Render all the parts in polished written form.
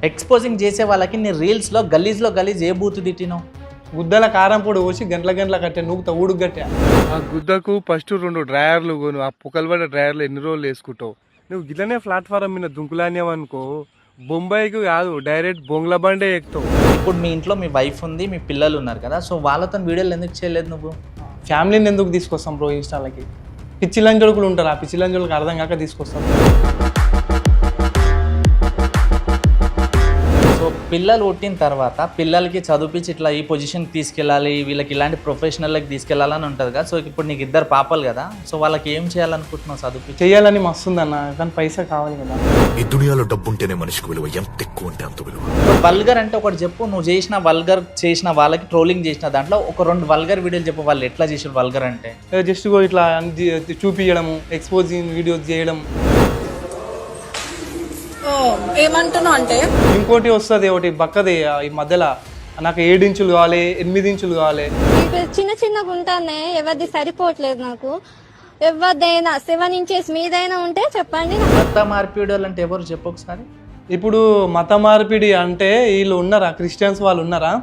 Exposing చేసే వాళ్ళకి నీ రీల్స్లో గలీజ్ ఏ బూతు తిట్టినావు? గుద్దల కారం పొడి పోసి గంటల కట్టే నూకుతా ఊడుకు కట్టా. ఆ గుద్దకు ఫస్ట్ 2 డ్రాయర్లు కొను. ఆ పుకలు డ్రాయర్లు ఎన్ని రోజులు వేసుకుంటావు? నువ్వు గిట్లనే ప్లాట్ఫారం మీద దుంకులాన్యావు అనుకో, బొంబాయికి కాదు డైరెక్ట్ బొంగ్లా బండే ఎక్కుతావు. ఇప్పుడు మీ ఇంట్లో మీ వైఫ్ ఉంది, మీ పిల్లలు ఉన్నారు కదా, సో వాళ్ళతో వీడియోలు ఎందుకు చేయలేదు నువ్వు? ఫ్యామిలీని ఎందుకు తీసుకొస్తాం బ్రో ఇన్స్టాలకి? పిచ్చి లంజోడుకులు ఉంటారు, ఆ పిచ్చి లంజోడుకు అర్థం కాక తీసుకొస్తాం. సో పిల్లలు పుట్టిన తర్వాత పిల్లలకి చదివించి ఇట్లా ఈ పొజిషన్కి తీసుకెళ్ళాలి, వీళ్ళకి ఇలాంటి ప్రొఫెషనల్కి తీసుకెళ్ళాలని ఉంటుంది కదా. సో ఇప్పుడు నీకు 2 పాపలు కదా, సో వాళ్ళకి ఏం చేయాలనుకుంటున్నావు? చదివించి చేయాలని మస్తుందన్న, కానీ పైసా కావాలి కదా. ఈ దునియాలో డబ్బు ఉంటేనే మనిషికి విలువ, ఎంత ఎక్కువ ఉంటే అంత విలువ. వల్గర్ అంటే ఒకటి చెప్పు, నువ్వు చేసిన వాళ్ళకి ట్రోలింగ్ చేసిన దాంట్లో ఒక 2 వల్గర్ వీడియోలు చెప్పు, వాళ్ళు ఎట్లా చేసారు వల్గర్ అంటే. జస్ట్ ఇట్లా చూపించడము, ఎక్స్పోజింగ్ వీడియోస్ చేయడం. ఏమంటున్నావు అంటే ఇంకోటి వస్తుంది ఒకటి బక్కది ఈ మధ్యలో, నాకు 7 ఇంచులు కావాలి, 8 ఇంచులు కావాలి. చిన్నగా ఉంటానే, ఎవరిది సరిపోవట్లేదు నాకు. ఎవరిదైనా 7 ఇంచెస్ మీదైనా ఉంటే చెప్పండి. కొత్త మార్పిడియోలు అంటే ఎవరు చెప్పు ఒకసారి. ఇప్పుడు మత మార్పిడి అంటే వీళ్ళు ఉన్నారా, క్రిస్టియన్స్ వాళ్ళు ఉన్నారా,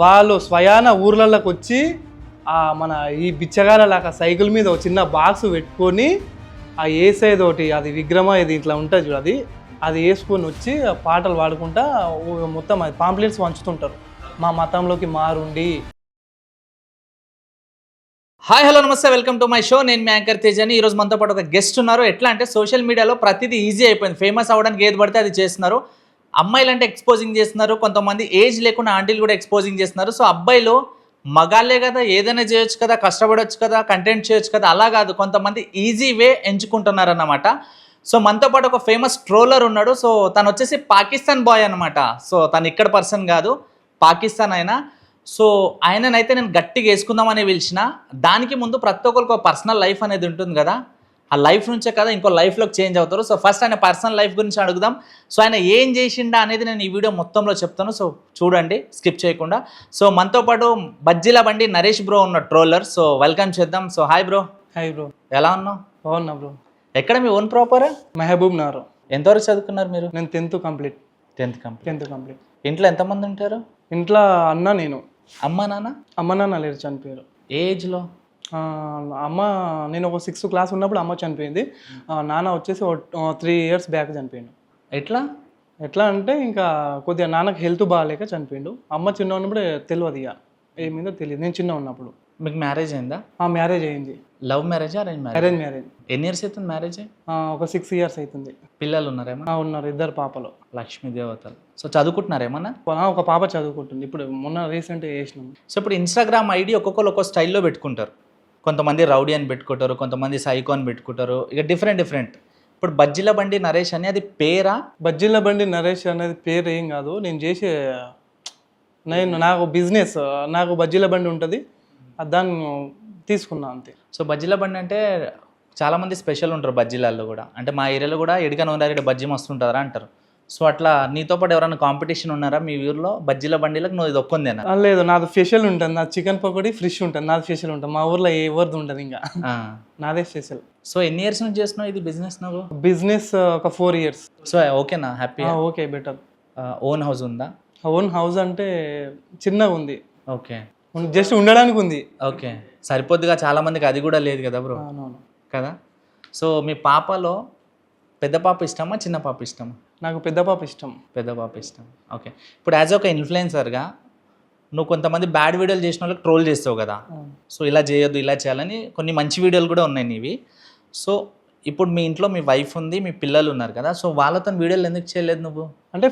వాళ్ళు స్వయాన ఊర్లలోకి వచ్చి మన ఈ బిచ్చగాలలాగా సైకిల్ మీద ఒక చిన్న బాక్స్ పెట్టుకొని ఆ ఏసేది ఒకటి, అది విగ్రహం ఇది ఇట్లా ఉంటుంది చూడు, అది వేసుకొని వచ్చి పాటలు పాడుకుంటా మొత్తం అది పాంప్లెట్స్ పంచుతుంటారు, మా మతంలోకి మారుండి. హాయ్ హలో నమస్తే, వెల్కమ్ టు మై షో. నేను మీ యాంకర్ తేజ్ అని. ఈరోజు మనతో పాటు ఒక గెస్ట్ ఉన్నారు. ఎట్లా అంటే సోషల్ మీడియాలో ప్రతిదీ ఈజీ అయిపోయింది, ఫేమస్ అవ్వడానికి ఏది పడితే అది చేస్తున్నారు. అమ్మాయిలు అంటే ఎక్స్పోజింగ్ చేస్తున్నారు, కొంతమంది ఏజ్ లేకుండా ఆంటీలు కూడా ఎక్స్పోజింగ్ చేస్తున్నారు. సో అబ్బాయిలు మగాళ్ళే కదా, ఏదైనా చేయొచ్చు కదా, కష్టపడవచ్చు కదా, కంటెంట్ చేయొచ్చు కదా, అలా కాదు, కొంతమంది ఈజీ వే ఎంచుకుంటున్నారు అన్నమాట. సో మనతో పాటు ఒక ఫేమస్ ట్రోలర్ ఉన్నాడు. సో తను వచ్చేసి పాకిస్తాన్ బాయ్ అనమాట. సో తను ఇక్కడ పర్సన్ కాదు, పాకిస్తాన్ అయినా. సో ఆయననైతే నేను గట్టిగా వేసుకుందామని పిలిచిన. దానికి ముందు ప్రతి ఒక్కరికి ఒక పర్సనల్ లైఫ్ అనేది ఉంటుంది కదా, ఆ లైఫ్ నుంచే కదా ఇంకో లైఫ్లోకి చేంజ్ అవుతారు. సో ఫస్ట్ ఆయన పర్సనల్ లైఫ్ గురించి అడుగుదాం. సో ఆయన ఏం చేసిండా అనేది నేను ఈ వీడియో మొత్తంలో చెప్తాను, సో చూడండి స్కిప్ చేయకుండా. సో మనతో పాటు బజ్జీల బండి నరేష్ బ్రో ఉన్న ట్రోలర్. సో వెల్కమ్ చేద్దాం. So hi bro. Hi bro. ఎలా ఉన్నావు? బాగున్నా బ్రో. ఎక్కడ మీ ఓన్ ప్రాపర్? మహబూబ్ నగర్. ఎంతవరకు చదువుకున్నారు మీరు? నేను 10th కంప్లీట్. 10th complete. ఇంట్లో ఎంతమంది ఉంటారు? ఇంట్లో అన్న, నేను. అమ్మ నాన్న లేరు, చనిపోయారు. ఏ ఏజ్లో? అమ్మ నేను ఒక 6th క్లాస్ ఉన్నప్పుడు అమ్మ చనిపోయింది. నాన్న వచ్చేసి 3 years బ్యాక్ చనిపోయిండు. ఎట్లా అంటే ఇంకా కొద్దిగా నాన్నకి హెల్త్ బాగాలేక చనిపోయిండు. అమ్మ చిన్న ఉన్నప్పుడు తెలియదు, ఇక ఏమైందో తెలియదు, నేను చిన్న ఉన్నప్పుడు. మీకు మ్యారేజ్ అయిందా? మ్యారేజ్ అయింది. Love marriage, arrange marriage. ఎన్ని ఇయర్స్ అవుతుంది మ్యారేజ్? ఒక 6 years అవుతుంది. పిల్లలు ఉన్నారేమన్నా? ఉన్నారు, 2 పాపలు. లక్ష్మీ దేవతలు. సో చదువుకుంటున్నారేమన్నా? ఒక పాప చదువుకుంటుంది, ఇప్పుడు మొన్న రీసెంట్గా చేసినాం. సో ఇప్పుడు ఇన్స్టాగ్రామ్ ఐడి ఒక్కొక్కరు ఒక్కో స్టైల్లో పెట్టుకుంటారు. కొంతమంది రౌడీ అని పెట్టుకుంటారు, కొంతమంది సైకో అని పెట్టుకుంటారు, ఇక డిఫరెంట్. ఇప్పుడు బజ్జీల బండి నరేష్ అని అది పేరా? బజ్జీల బండి నరేష్ అనేది పేరు ఏం కాదు, నాకు బిజినెస్, నాకు బజ్జీల బండి ఉంటుంది, దాన్ని తీసుకున్నా అంతే. సో బజ్జీల బండి అంటే చాలామంది స్పెషల్ ఉంటారు బజ్జీలలో కూడా. అంటే మా ఏరియాలో కూడా ఎడిగా నూనె బజ్జీ మస్తుంటారా అంటారు. సో అట్లా నీతో పాటు ఎవరైనా కాంపిటీషన్ ఉన్నారా మీ ఊర్లో బజ్జీల బండిలకు? నువ్వు ఇది ఒక్కొందేనా? లేదు, నాది స్పెషల్ ఉంటుంది, నాది చికెన్ పకోడీ ఫ్రెష్ ఉంటుంది, నాది స్పెషల్ ఉంటుంది. మా ఊర్లో ఎవరిది ఉంటుంది, ఇంకా నాదే స్పెషల్. సో ఎన్ని ఇయర్స్ నుంచి చేస్తున్నావు ఇది బిజినెస్? నువ్వు బిజినెస్ ఒక 4 years. సో ఓకేనా? Happy? Okay, better. Own house ఉందా? ఓన్ హౌస్ అంటే చిన్నగా ఉంది, ఓకే, జస్ట్ ఉండడానికి ఉంది. ఓకే, సరిపోద్దిగా. చాలా మందికి అది కూడా లేదు కదా బ్రో, కదా. సో మీ పాపలో పెద్ద పాప ఇష్టమా, చిన్న పాప ఇష్టమా? నాకు పెద్ద పాప ఇష్టం. ఓకే. ఇప్పుడు యాజ్ ఒక ఇన్ఫ్లుయెన్సర్గా నువ్వు కొంతమంది బ్యాడ్ వీడియోలు చేసిన వాళ్ళకి ట్రోల్ చేస్తావు కదా. సో ఇలా చేయొద్దు, ఇలా చేయాలని కొన్ని మంచి వీడియోలు కూడా ఉన్నాయి నీవి. సో ఇప్పుడు మీ ఇంట్లో మీ వైఫ్ ఉంది, మీ పిల్లలు ఉన్నారు కదా, సో వాళ్ళతో వీడియోలు ఎందుకు చేయలేదు నువ్వు? అంటే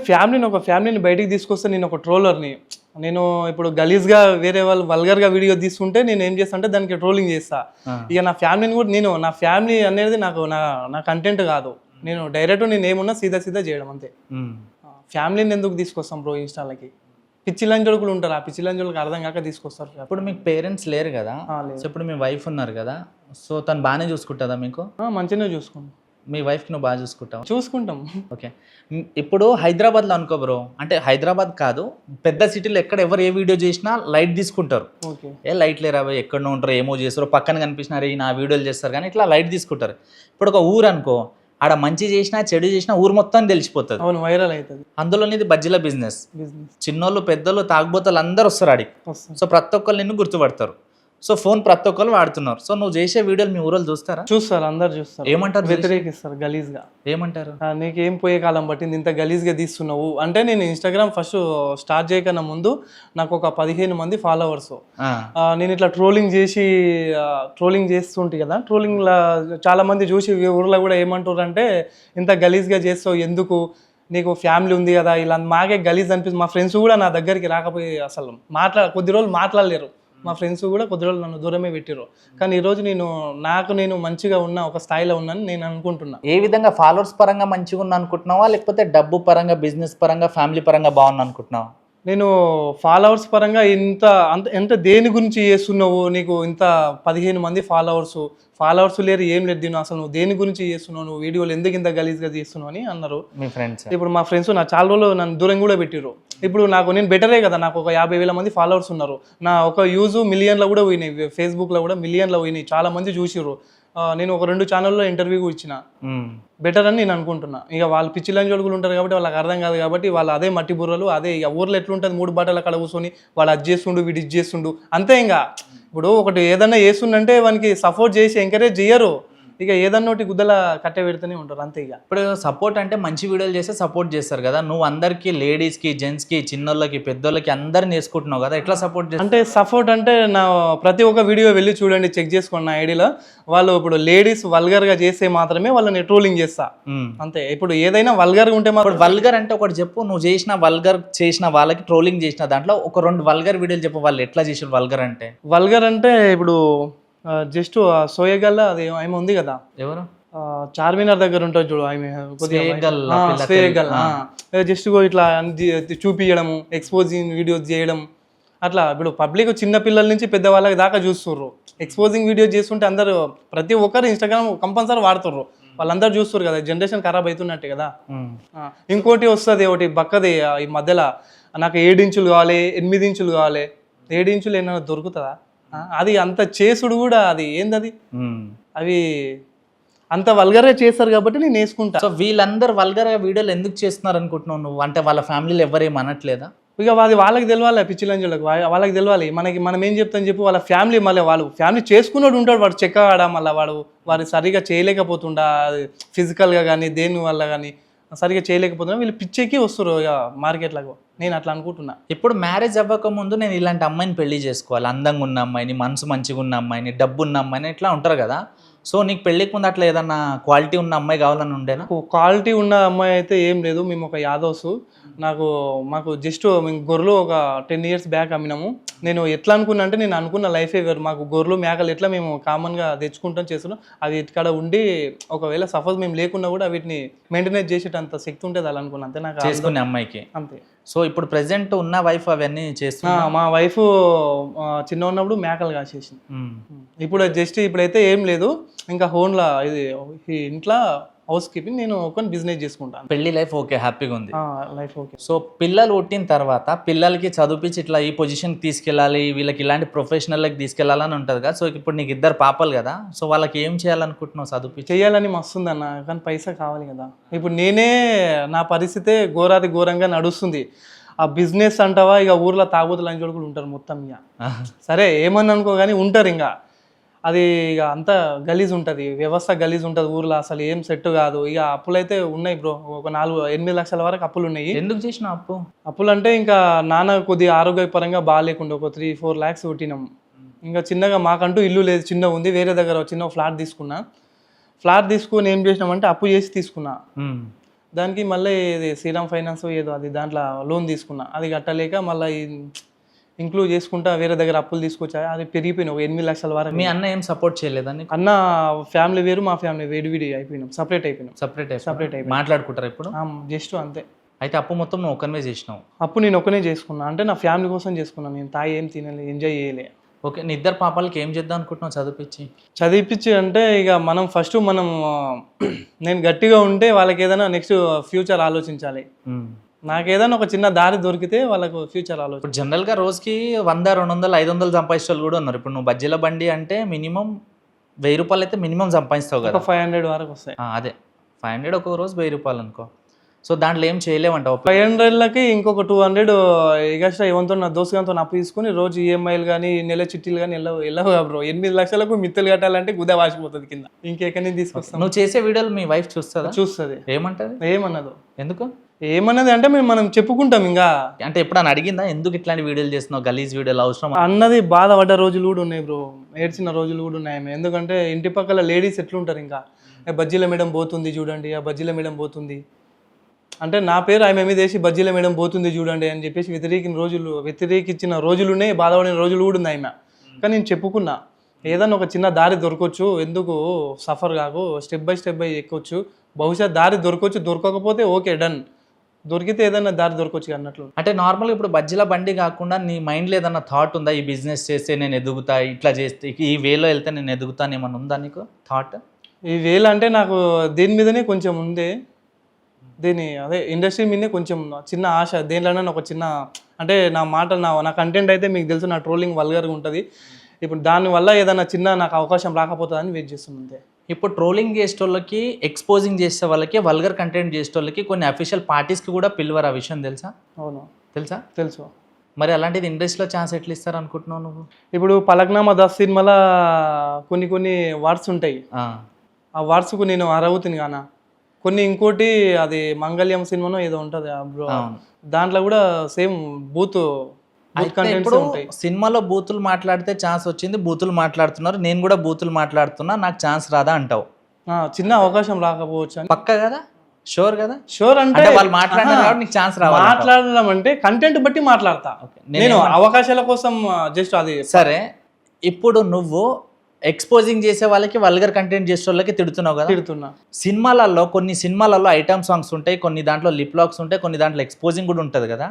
ఒక ఫ్యామిలీని బయటికి తీసుకొస్తే, నేను ఒక ట్రోలర్ని, నేను ఇప్పుడు గలీజ్గా వేరే వాళ్ళు వల్గర్గా వీడియో తీసుకుంటే నేను ఏం చేస్తా అంటే దానికి ట్రోలింగ్ చేస్తా. ఇక నా ఫ్యామిలీని కూడా నా ఫ్యామిలీ అనేది నా కంటెంట్ కాదు, నేను డైరెక్ట్ నేను ఏమున్నా సీదా చేయడం అంతే. ఫ్యామిలీని ఎందుకు తీసుకొస్తాం బ్రో ఇన్స్టాలకి? పిచ్చి లంజోడుకులు ఉంటారు, ఆ పిచ్చి లంజోడుకు అర్థం కాక తీసుకొస్తారు. ఇప్పుడు మీకు పేరెంట్స్ లేరు కదా, సో ఇప్పుడు మీ వైఫ్ ఉన్నారు కదా, సో తను బాగానే చూసుకుంటుందా మీకు? మంచిగానే చూసుకుంటాం. మీ వైఫ్కి నువ్వు బాగా చూసుకుంటాం. ఓకే. ఇప్పుడు హైదరాబాద్లో అనుకో బ్రో, అంటే హైదరాబాద్ కాదు, పెద్ద సిటీలో ఎక్కడ ఎవరు ఏ వీడియో చేసినా లైట్ తీసుకుంటారు. ఏ లైట్ లేరా ఎక్కడో ఉంటారు, ఏమో చేస్తారు, పక్కన కనిపించినారు నా వీడియోలు చేస్తారు, కానీ ఇట్లా లైట్ తీసుకుంటారు. ఇప్పుడు ఒక ఊరు అనుకో, ఆడ మంచి చేసినా చెడు చేసినా ఊరు మొత్తం తెలిసిపోతుంది. అవును, వైరల్ అవుతుంది అందులో ఇది బజ్జీల బిజినెస్. బిజినెస్ చిన్నోళ్ళు పెద్దోళ్ళు తాగుబోతలు అందరూ వస్తారు ఆడికి. వస్తుంది. సో ప్రతి ఒక్కరు నిన్ను గుర్తుపడతారు. సో ఫోన్ ప్రతి ఒక్కరు వాడుతున్నారు. సో నువ్వు చేసే వీడియోలు మీ ఊరోళ్ళు చూస్తారా? చూస్తారు, అందరు చూస్తారు. ఏమంటారు? వ్యతిరేకిస్తారు గలీజ్గా. ఏమంటారు? నీకేం పోయే కాలం పట్టింది, ఇంత గలీజ్గా తీస్తున్నావు అంటే. నేను ఇన్స్టాగ్రామ్ ఫస్ట్ స్టార్ట్ చేయకన్నా ముందు నాకు ఒక 15 మంది ఫాలోవర్స్. నేను ఇట్లా ట్రోలింగ్ చేస్తుంటే కదా, ట్రోలింగ్లో చాలా మంది చూసి ఊర్లో కూడా ఏమంటారు అంటే, ఇంత గలీజ్గా చేస్తావు ఎందుకు, నీకు ఫ్యామిలీ ఉంది కదా, ఇలా మాకే గలీజ్ అనిపిస్తుంది. మా ఫ్రెండ్స్ కూడా నా దగ్గరికి రాకపోయి అసలు కొద్ది రోజులు మాట్లాడలేరు. మా ఫ్రెండ్స్ కూడా కొద్ది రోజులు నన్ను దూరమే పెట్టారు. కానీ ఈరోజు నేను మంచిగా ఉన్న ఒక స్థాయిలో ఉన్నాను నేను అనుకుంటున్నా. ఏ విధంగా ఫాలోవర్స్ పరంగా మంచిగా ఉన్నా అనుకుంటున్నావా, లేకపోతే డబ్బు పరంగా, బిజినెస్ పరంగా, ఫ్యామిలీ పరంగా బాగున్నా అనుకుంటున్నావా? నేను ఫాలోవర్స్ పరంగా ఎంత దేని గురించి చేస్తున్నావు, నీకు ఇంత 15 మంది ఫాలోవర్స్ లేరు, ఏం లేదు, దీని అసలు నువ్వు దేని గురించి చేస్తున్నావు, నువ్వు వీడియోలు ఎందుకు ఇంత గలీజ్గా చేస్తున్నావు అని అన్నారు మీ ఫ్రెండ్స్. ఇప్పుడు మా ఫ్రెండ్స్ నా చాలా రోజులు నన్ను దూరం కూడా పెట్టిర్రు. ఇప్పుడు నేను బెటరే కదా, నాకు ఒక 50,000 మంది ఫాలోవర్స్ ఉన్నారు. నా ఒక యూజ్ మిలియన్లో కూడా పోయినాయి, ఫేస్బుక్లో కూడా మిలియన్లో పోయినాయి, చాలా మంది చూసిర్రు. నేను ఒక 2 ఛానల్లో ఇంటర్వ్యూ ఇచ్చిన. బెటర్ అని నేను అనుకుంటున్నా. ఇక వాళ్ళు పిచ్చి లంజోడుగులు ఉంటారు కాబట్టి వాళ్ళకి అర్థం కాదు కాబట్టి వాళ్ళు అదే మట్టి బుర్రలు, అదే ఇక ఊర్లో ఎట్లుంటుంది 3 బట్టలు అక్కడ కూర్చొని వాడు అది చేస్తుండు వీడు ఇది చేస్తుండు అంతే. ఇంకా ఇప్పుడు ఒకటి ఏదన్నా చేస్తుండంటే వానికి సపోర్ట్ చేసి ఎంకరేజ్ చేయరు. ఇక ఏదన్నా ఒకటి గుద్దల కట్టె పెడుతూనే ఉంటారు అంతే. ఇక ఇప్పుడు సపోర్ట్ అంటే మంచి వీడియోలు చేస్తే సపోర్ట్ చేస్తారు కదా, నువ్వు అందరికి లేడీస్కి, జెంట్స్కి, చిన్నోళ్ళకి, పెద్దోళ్ళకి అందరిని వేసుకుంటున్నావు కదా, ఎట్లా సపోర్ట్ చేస్తావు? అంటే సపోర్ట్ అంటే నా ప్రతి ఒక్క వీడియో వెళ్ళి చూడండి, చెక్ చేసుకోండి నా ఐడిలో. వాళ్ళు ఇప్పుడు లేడీస్ వల్గర్గా చేస్తే మాత్రమే వాళ్ళని ట్రోలింగ్ చేస్తా అంతే. ఇప్పుడు ఏదైనా వల్గర్గా ఉంటే మాత్రం. వల్గర్ అంటే ఒకటి చెప్పు, నువ్వు చేసిన వాళ్ళకి ట్రోలింగ్ చేసిన దాంట్లో ఒక 2 వల్గర్ వీడియోలు చెప్పు, వాళ్ళు ఎట్లా చేసారు వల్గర్ అంటే ఇప్పుడు జస్ట్ సోయగల్ల అది ఆమె ఉంది కదా, ఎవరు, చార్మినార్ దగ్గర ఉంటుంది చూడు, ఆమె జస్ట్ ఇట్లా చూపించడము, ఎక్స్పోజింగ్ వీడియోస్ చేయడం అట్లా. ఇప్పుడు పబ్లిక్ చిన్న పిల్లల నుంచి పెద్దవాళ్ళకి దాకా చూస్తుర్రు. ఎక్స్పోజింగ్ వీడియోస్ చేస్తుంటే అందరూ ప్రతి ఒక్కరు ఇన్స్టాగ్రామ్ కంపల్సరీ వాడుతుర్రు, వాళ్ళందరూ చూస్తారు కదా, జనరేషన్ ఖరాబ్ అవుతున్నట్టే కదా. ఇంకోటి వస్తుంది ఒకటి బక్కది ఈ మధ్యలో, నాకు 7 ఇంచులు కావాలి, 8 ఇంచులు కావాలి. 7 ఇంచులు ఏమైనా దొరుకుతుందా? అది అంత చేసుడు కూడా అది ఏందది, అవి అంత వల్గర్గా చేస్తారు కాబట్టి నేను వేసుకుంటా. సో వీళ్ళందరూ వల్గర్గా వీడియోలు ఎందుకు చేస్తున్నారు అనుకుంటున్నావు నువ్వు? అంటే వాళ్ళ ఫ్యామిలీలో ఎవరేం అనట్లేదా? ఇక వాళ్ళకి తెలియాలి, పిచ్చిలంజులకు వాళ్ళకి తెలియాలి. మనం ఏం చెప్తాను చెప్పి వాళ్ళ ఫ్యామిలీ, మళ్ళీ వాళ్ళు ఫ్యామిలీ చేసుకున్నాడు ఉంటాడు, వాడు చెక్కగాడ, మళ్ళీ వాడు సరిగా చేయలేకపోతుండా ఫిజికల్గా కానీ దేని వల్ల కానీ సరిగా చేయలేకపోతున్నా, వీళ్ళు పిచ్చెక్కి వస్తారు ఇక మార్కెట్లకు. నేను అట్లా అనుకుంటున్నా. ఇప్పుడు మ్యారేజ్ అవ్వక ముందు నేను ఇలాంటి అమ్మాయిని పెళ్లి చేసుకోవాలి, అందంగా ఉన్న అమ్మాయిని, మనసు మంచిగా ఉన్న అమ్మాయిని, డబ్బు ఉన్న అమ్మాయిని ఇట్లా ఉంటారు కదా. సో నీకు పెళ్ళికి ముందు అట్లా ఏదన్నా క్వాలిటీ ఉన్న అమ్మాయి కావాలని ఉండేనా? క్వాలిటీ ఉన్న అమ్మాయి అయితే ఏం లేదు. మేము ఒక యాదవ్స్, మాకు జస్ట్ మేము గొర్రెలు ఒక 10 years బ్యాక్ అమ్మినాము. నేను ఎట్లా అనుకున్నా అంటే, నేను అనుకున్న లైఫే వేరు. మాకు గొర్రెలు మేకలు ఎట్లా మేము కామన్గా తెచ్చుకుంటాం చేస్తున్నాం, అవి ఇక్కడ ఉండి ఒకవేళ సపోజ్ మేము లేకున్నా కూడా వీటిని మెయింటెనెన్స్ చేసేటంత శక్తి ఉంటుంది అలా అనుకున్నా అంతే. నాకు చేసుకునే అమ్మాయికి అంతే. సో ఇప్పుడు ప్రెసెంట్ ఉన్న వైఫ్ అవన్నీ చేస్తున్నా? మా వైఫ్ చిన్న ఉన్నప్పుడు మేకలు కాసేసింది. ఇప్పుడైతే ఏం లేదు, ఇంకా హోన్లా ఇది ఇంట్లో హౌస్ కీపింగ్, నేను ఒక బిజినెస్ చేసుకుంటాను. పెళ్లి లైఫ్ ఓకే, హ్యాపీగా ఉంది లైఫ్ ఓకే. సో పిల్లలు పుట్టిన తర్వాత పిల్లలకి చదివించి ఇట్లా ఈ పొజిషన్కి తీసుకెళ్ళాలి, వీళ్ళకి ఇలాంటి ప్రొఫెషనల్కి తీసుకెళ్ళాలని ఉంటుంది కదా. సో ఇప్పుడు నీకు 2 పాపలు కదా, సో వాళ్ళకి ఏం చేయాలనుకుంటున్నావు? చదివి చేయాలని మస్తుందన్న, కానీ పైసా కావాలి కదా. ఇప్పుడు నా పరిస్థితే ఘోరంగా నడుస్తుంది. ఆ బిజినెస్ అంటావా, ఇక ఊర్లో తాగుతులు అని చోటుకులు ఉంటారు మొత్తం. ఇక సరే ఏమని అనుకో కానీ ఉంటారు. ఇంకా అది ఇక అంతా గలీజ్ ఉంటుంది, వ్యవస్థ గలీజ్ ఉంటుంది ఊర్లో, అసలు ఏం సెట్ కాదు. ఇక అప్పులు అయితే ఉన్నాయి బ్రో, ఒక 4-8 లక్షల వరకు అప్పులు ఉన్నాయి. ఎందుకు చేసిన అప్పులు అంటే ఇంకా నాన్న కొద్దిగా ఆరోగ్యపరంగా బాగాలేకుండా ఒక 3-4 lakhs కొట్టినాం. ఇంకా చిన్నగా మాకంటూ ఇల్లు లేదు, చిన్నగా ఉంది, వేరే దగ్గర చిన్న ఫ్లాట్ తీసుకున్నా. ఫ్లాట్ తీసుకుని ఏం చేసినామంటే అప్పు చేసి తీసుకున్నా. దానికి మళ్ళీ ఇది శ్రీరామ్ ఫైనాన్స్ ఏదో అది దాంట్లో లోన్ తీసుకున్నా, అది కట్టలేక మళ్ళీ ఇంక్లూడ్ చేసుకుంటా వేరే దగ్గర అప్పులు తీసుకొచ్చా, అది పెరిగిపోయినాయి 8 లక్షల వరకు. మీ అన్న ఏం సపోర్ట్ చేయలేదని? అన్న ఫ్యామిలీ వేరు, మా ఫ్యామిలీ విడి అయిపోయినాం, సపరేట్ అయిపోయినాం. మాట్లాడుకుంటారు ఇప్పుడు జస్ట్ అంతే. అయితే అప్పు మొత్తం నువ్వు ఒక్కనే చేసినావు? అప్పు నేను ఒక్కనే చేసుకున్నా, అంటే నా ఫ్యామిలీ కోసం చేసుకున్నాను. నేను తాగి ఏం తినలే, ఎంజాయ్ చేయలే. ఓకే, నీ 2 పాపాలకి ఏం చేద్దాం అనుకుంటున్నావు చదివించి అంటే ఇక నేను గట్టిగా ఉంటే వాళ్ళకి ఏదైనా నెక్స్ట్ ఫ్యూచర్ ఆలోచించాలి. నాకు ఏదైనా ఒక చిన్న దారి దొరికితే వాళ్ళకు ఫ్యూచర్ ఆలోచన. ఇప్పుడు జనరల్గా రోజుకి 100, 200, 500 సంపాదించే వాళ్ళు కూడా ఉన్నారు. ఇప్పుడు నువ్వు బజ్జీల బండి అంటే మినిమం 1000 రూపాయలు అయితే మినిమం సంపాదిస్తావు కదా, 500 వరకు వస్తాయి. అదే 500 ఒక్కొక్క రోజు 1000 రూపాయలు అనుకో. సో దాంట్లో ఏం చేయలేమంటావు? 500లకి ఇంకొక 200 ఎగస్ట్రా ఏమంతో నా దోస్తుగాంతో అప్పు తీసుకుని రోజు ఈఎంఐలు కానీ నెల చిట్టీలు కానీ వెళ్ళవు బ్రో. 8 లక్షలకు మిత్తులు కట్టాలంటే గుద్ద వాసిపోతుంది కింద. ఇంకెక్కడి నుంచి తీసుకొస్తాను. నువ్వు చేసే వీడియోలు మీ వైఫ్ చూస్తుందా? చూస్తుంది. ఏమంటది? ఏమన్నదు. ఎందుకు ఏమన్నది అంటే మనం చెప్పుకుంటాం ఇంకా. అంటే ఎప్పుడన్నా అడిగిందా ఎందుకు ఇట్లాంటి వీడియోలు చేస్తున్నావు, గలీజ్ వీడియోలు అవసరం అన్నది బాధపడ్డ రోజులు కూడా ఉన్నాయి బ్రో, ఏడ్చిన రోజులు కూడా ఉన్నాయి. ఎందుకంటే ఇంటి పక్కల లేడీస్ ఎట్లుంటారు ఇంకా, బజ్జీల మేడం పోతుంది చూడండి, ఆ బజ్జీల మేడం పోతుంది అంటే నా పేరు ఆమె మీద వేసి బజ్జీల మేడం పోతుంది చూడండి అని చెప్పేసి వ్యతిరేకించిన రోజులునే, బాధపడిన రోజులు కూడా ఉన్నాయి ఆమె. కానీ నేను చెప్పుకున్నా ఏదన్నా ఒక చిన్న దారి దొరకవచ్చు, ఎందుకు సఫర్ కాకు, స్టెప్ బై ఎక్కొచ్చు, బహుశా దారి దొరకవచ్చు, దొరకకపోతే ఓకే డన్, దొరికితే ఏదన్నా దారి దొరకవచ్చు అన్నట్లు. అంటే నార్మల్గా ఇప్పుడు బజ్జీల బండి కాకుండా నీ మైండ్లో ఏదన్నా థాట్ ఉందా, ఈ బిజినెస్ చేస్తే నేను ఎదుగుతా, ఇట్లా చేస్తే ఈ వేలో వెళ్తే నేను ఎదుగుతాను ఏమన్నా ఉందా నీకు థాట్? ఈ వేలు అంటే నాకు దేని మీదనే కొంచెం ఉంది, అదే ఇండస్ట్రీ మీదనే కొంచెం చిన్న ఆశ. దేనిలోనైనా ఒక చిన్న అంటే నా కంటెంట్ అయితే మీకు తెలుసు, నా ట్రోలింగ్ వల్గర్గా ఉంటుంది. ఇప్పుడు దానివల్ల ఏదైనా చిన్న నాకు అవకాశం రాకపోతుందని వెయిట్ చేస్తుంది. ఇప్పుడు ట్రోలింగ్ చేసేటోళ్ళకి, ఎక్స్పోజింగ్ చేసే వాళ్ళకి, వల్గర్ కంటెంట్ చేసేటోళ్ళకి కొన్ని అఫీషియల్ పార్టీస్కి కూడా పిలవరు. ఆ విషయం తెలుసా? అవును తెలుసు. మరి అలాంటిది ఇండస్ట్రీలో ఛాన్స్ ఎట్లా ఇస్తారు అనుకుంటున్నావు నువ్వు? ఇప్పుడు పలక్నామా 10 సినిమాలో కొన్ని వర్డ్స్ ఉంటాయి, ఆ వర్డ్స్కు నేను అర్హవుతుంది కానా. కొన్ని ఇంకోటి అది మంగళ్యం సినిమానో ఏదో ఉంటుంది బ్రో, దాంట్లో కూడా సేమ్ బూత్ ఇప్పుడు సినిమాలో బూతులు మాట్లాడితే ఛాన్స్ వచ్చింది, బూతులు మాట్లాడుతున్నారు, నేను కూడా బూతులు మాట్లాడుతున్నా, నాకు ఛాన్స్ రాదా అంటావు? చిన్న అవకాశం రాకపోవచ్చు అని. పక్క కదా, షూర్ కదా? షూర్ అంటే వాళ్ళు మాట్లాడినారు కాబట్టి నీకు ఛాన్స్ రావాలి. మాట్లాడడం అంటే కంటెంట్ బట్టి మాట్లాడతా నేను, అవకాశాల కోసం జస్ట్ అది. సరే, ఇప్పుడు నువ్వు ఎక్స్పోజింగ్ చేసే వాళ్ళకి, వల్గర్ కంటెంట్ చేసే వాళ్ళకి తిడుతున్నావు కదా? తిడుతున్నా. సినిమాలలో కొన్ని సినిమాలలో ఐటమ్ సాంగ్స్ ఉంటాయి, కొన్ని దాంట్లో లిప్ లాక్స్ ఉంటాయి, కొన్ని దాంట్లో ఎక్స్పోజింగ్ కూడా ఉంటుంది కదా.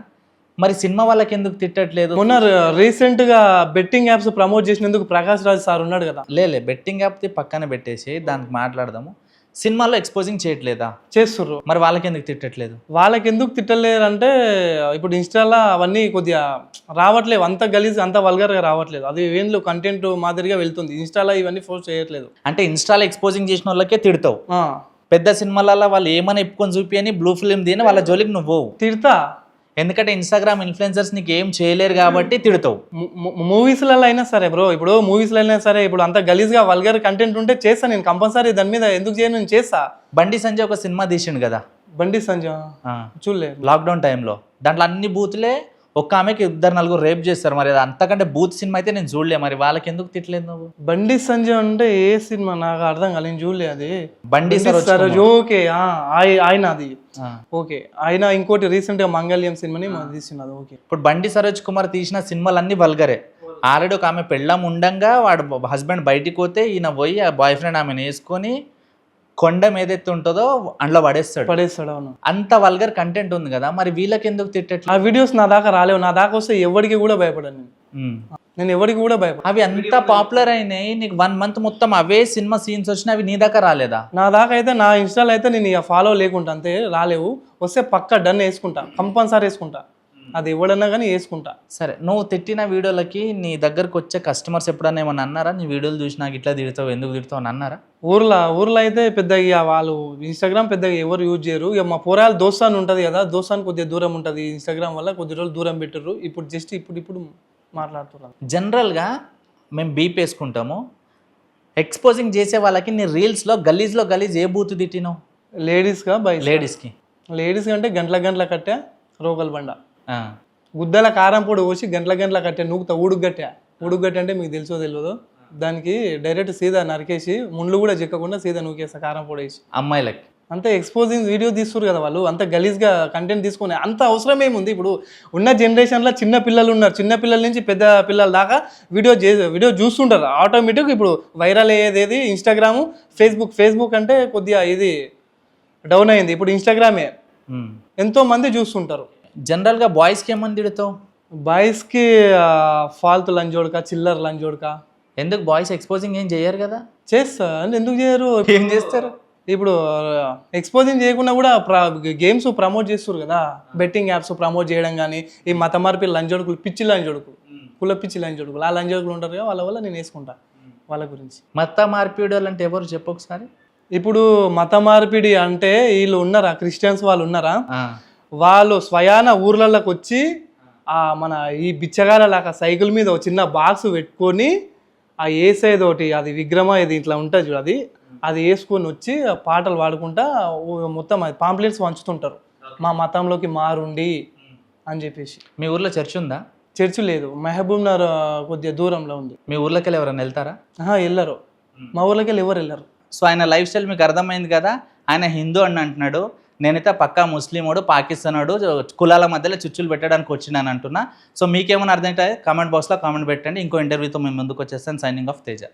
మరి సినిమా వాళ్ళకి ఎందుకు తిట్టట్లేదు? మొన్న రీసెంట్ గా బెట్టింగ్ యాప్స్ ప్రమోట్ చేసినందుకు ప్రకాష్ రాజ్ సార్ ఉన్నాడు కదా. బెట్టింగ్ యాప్ పక్కన పెట్టేసి దానికి మాట్లాడదాము. సినిమాలో ఎక్స్పోజింగ్ చేయట్లేదా? చేస్తుర్రు. మరి వాళ్ళకి ఎందుకు తిట్టట్లేదు? వాళ్ళకి ఎందుకు తిట్టలేరు అంటే ఇప్పుడు ఇన్స్టాలో అవన్నీ కొద్దిగా రావట్లేదు, అంత గలీజ్ అంత వల్గర్గా రావట్లేదు. అది ఏంలో కంటెంట్ మాదిరిగా వెళ్తుంది, ఇన్స్టాలో ఇవన్నీ పోస్ట్ చేయట్లేదు. అంటే ఇన్స్టాలో ఎక్స్పోజింగ్ చేసిన వాళ్ళకే తిడతావు, పెద్ద సినిమాలలో వాళ్ళు ఏమైనా ఎప్పుకొని చూపి అని బ్లూ ఫిల్మ్ దీని వాళ్ళ జోలికి నువ్వు తిడతా. ఎందుకంటే ఇన్స్టాగ్రామ్ ఇన్ఫ్లుయెన్సర్స్ నీకు ఏం చేయలేరు కాబట్టి తిడతావు. మూవీస్లలో అయినా సరే బ్రో, ఇప్పుడు మూవీస్లో అయినా సరే ఇప్పుడు అంత గలీజ్గా వల్గర్ కంటెంట్ ఉంటే చేస్తా నేను కంపల్సరీ, దాని మీద ఎందుకు చేయను, నేను చేస్తా. బండి సంజయ్ ఒక సినిమా తీసిండు కదా, బండి సంజయ్ చూడలే, లాక్డౌన్ టైంలో. దాంట్లో అన్ని బూతులే, ఒక్క ఆమెకి 2-4 రేప్ చేస్తారు. మరి అంతకంటే బూత్ సినిమా అయితే నేను చూడలే, మరి వాళ్ళకి ఎందుకు తిట్టలేదు నువ్వు? బండి సంజయ్ అంటే ఏ సినిమా నాకు అర్థం కాలేదు, నేను చూడలే. అది బండి సరోజ్. ఓకే, ఆయన అది ఓకే. ఆయన ఇంకోటి రీసెంట్ గా మంగళ్యం సినిమాని తీసినది. ఓకే, ఇప్పుడు బండి సరోజ్ కుమార్ తీసిన సినిమాలన్నీ వల్గరే. ఆల్రెడీ ఒక ఆమె పెళ్ళం ఉండంగా వాడు హస్బెండ్ బయటికి పోతే ఈయన పోయి ఆ బాయ్ ఫ్రెండ్ ఆమెను వేసుకొని కొండం ఏదైతే ఉంటుందో అందులో పడేస్తాడు. అవును. అంత వల్గర్ కంటెంట్ ఉంది కదా, మరి వీళ్ళకి ఎందుకు తిట్టట్లేదు? ఆ వీడియోస్ నా దాకా రాలేవు, నా దాకా వస్తే ఎవరికి కూడా భయపడాను నేను ఎవరికి కూడా భయపడ. అవి అంత పాపులర్ అయినాయి, నీకు 1 month మొత్తం అవే సినిమా సీన్స్ వచ్చినా అవి నీ దాకా రాలేదా? నా దాకా అయితే, నా ఇన్స్టాల్ అయితే నేను ఇక ఫాలో లేకుంటా, అంతే రాలేవు. వస్తే పక్క డన్ వేసుకుంటా, కంపల్సరీ వేసుకుంటా, అది ఎవడన్నా కానీ వేసుకుంటా. సరే, నువ్వు తిట్టిన వీడియోలకి నీ దగ్గరకు వచ్చే కస్టమర్స్ ఎప్పుడన్నా ఏమన్నా అన్నారా? నీ వీడియోలు చూసి నాకు ఇట్లా తిడతావు, ఎందుకు తిడతావు అని అన్నారా? ఊర్లో అయితే పెద్దగా వాళ్ళు ఇన్స్టాగ్రామ్ పెద్దగా ఎవరు యూజ్ చేయరు. ఇక మా పోరాలు దోస్తాన్ ఉంటుంది కదా, దోస్తాన్ కొద్దిగా దూరం ఉంటుంది, ఇన్స్టాగ్రామ్ వల్ల కొద్ది రోజులు దూరం పెట్టరు. ఇప్పుడు జస్ట్ ఇప్పుడు మాట్లాడుతున్నారు. జనరల్గా మేము బీప్ వేసుకుంటాము, ఎక్స్పోజింగ్ చేసే వాళ్ళకి నీ రీల్స్లో గలీజ్ ఏ బూత్ తిట్టినావు? లేడీస్గా లేడీస్ అంటే గంటల కట్టా రోకల్ బండ, గుద్దల కారం పొడి పోసి గంటల కట్టా నూకుతా, ఉడుగట్ట అంటే మీకు తెలుసో తెలియదు, దానికి డైరెక్ట్ సీదా నరికేసి ముండ్లు కూడా చిక్కకుండా సీదా నూకేస్తా కారం పొడి వేసి. అమ్మాయిలకి అంత ఎక్స్పోజింగ్ వీడియో తీస్తారు కదా వాళ్ళు, అంత గలీజ్గా కంటెంట్ తీసుకునే అంత అవసరం ఏముంది? ఇప్పుడు ఉన్న జనరేషన్లో చిన్న పిల్లలు ఉన్నారు, చిన్న పిల్లల నుంచి పెద్ద పిల్లల దాకా వీడియో చూస్తుంటారు ఆటోమేటిక్. ఇప్పుడు వైరల్ అయ్యేది ఇన్స్టాగ్రాము, ఫేస్బుక్ అంటే కొద్దిగా ఇది డౌన్ అయింది, ఇప్పుడు ఇన్స్టాగ్రామే ఎంతో మంది చూస్తుంటారు. జనరల్గా బాయ్స్కి ఏమని తిడతావు? బాయ్స్కి ఫాల్తు లంజోడక, చిల్లర లంజోడక. ఎందుకు బాయ్స్ ఎక్స్పోజింగ్ ఏం చేయరు కదా? చేస్తా, ఎందుకు చేయరు? ఏం చేస్తారు? ఇప్పుడు ఎక్స్పోజింగ్ చేయకుండా కూడా గేమ్స్ ప్రమోట్ చేస్తారు కదా, బెట్టింగ్ యాప్స్ ప్రమోట్ చేయడం కానీ, ఈ మత మార్పిల్ లంజోడుకులు, పిచ్చి లంజోడుకులు, పిచ్చి లంజోడుకులు, ఆ లంజోడుకులు ఉంటారు కదా, వాళ్ళ వల్ల నేను వేసుకుంటా వాళ్ళ గురించి. మత మార్పిడి అంటే ఎవరు చెప్పు ఒకసారి. ఇప్పుడు మత మార్పిడి అంటే వీళ్ళు ఉన్నారా, క్రిస్టియన్స్ వాళ్ళు ఉన్నారా, ఆ, వాళ్ళు స్వయాన ఊర్లలోకి వచ్చి మన ఈ బిచ్చగాల లాగా సైకిల్ మీద ఒక చిన్న బాక్స్ పెట్టుకొని ఆ ఏసేదోటి అది విగ్రహం ఇది ఇట్లా ఉంటుంది చూడు, అది వేసుకొని వచ్చి ఆ పాటలు పాడుకుంటా మొత్తం అది పాంప్లెట్స్ పంచుతుంటారు, మా మతంలోకి మారుండి అని చెప్పేసి. మీ ఊర్లో చర్చ్ ఉందా? చర్చి లేదు, మహబూబ్ నగర్ కొద్దిగా దూరంలో ఉంది. మీ ఊర్లోకి వెళ్ళి ఎవరైనా వెళ్తారా? వెళ్ళరు, మా ఊర్లోకి వెళ్ళి ఎవరు వెళ్ళరు. సో ఆయన లైఫ్ స్టైల్ మీకు అర్థమైంది కదా. ఆయన హిందూ అని అంటున్నాడు, నేనైతే పక్కా ముస్లిమోడు, పాకిస్తానోడు, కులాల మధ్యలో చిచ్చులు పెట్టడానికి వచ్చినాను అంటున్నా. సో మీకేమైనా అర్థం అయితే కామెంట్ బాక్స్లో కామెంట్ పెట్టండి. ఇంకో ఇంటర్వ్యూతో మేము ముందుకు వచ్చేస్తాను. Signing off Teja.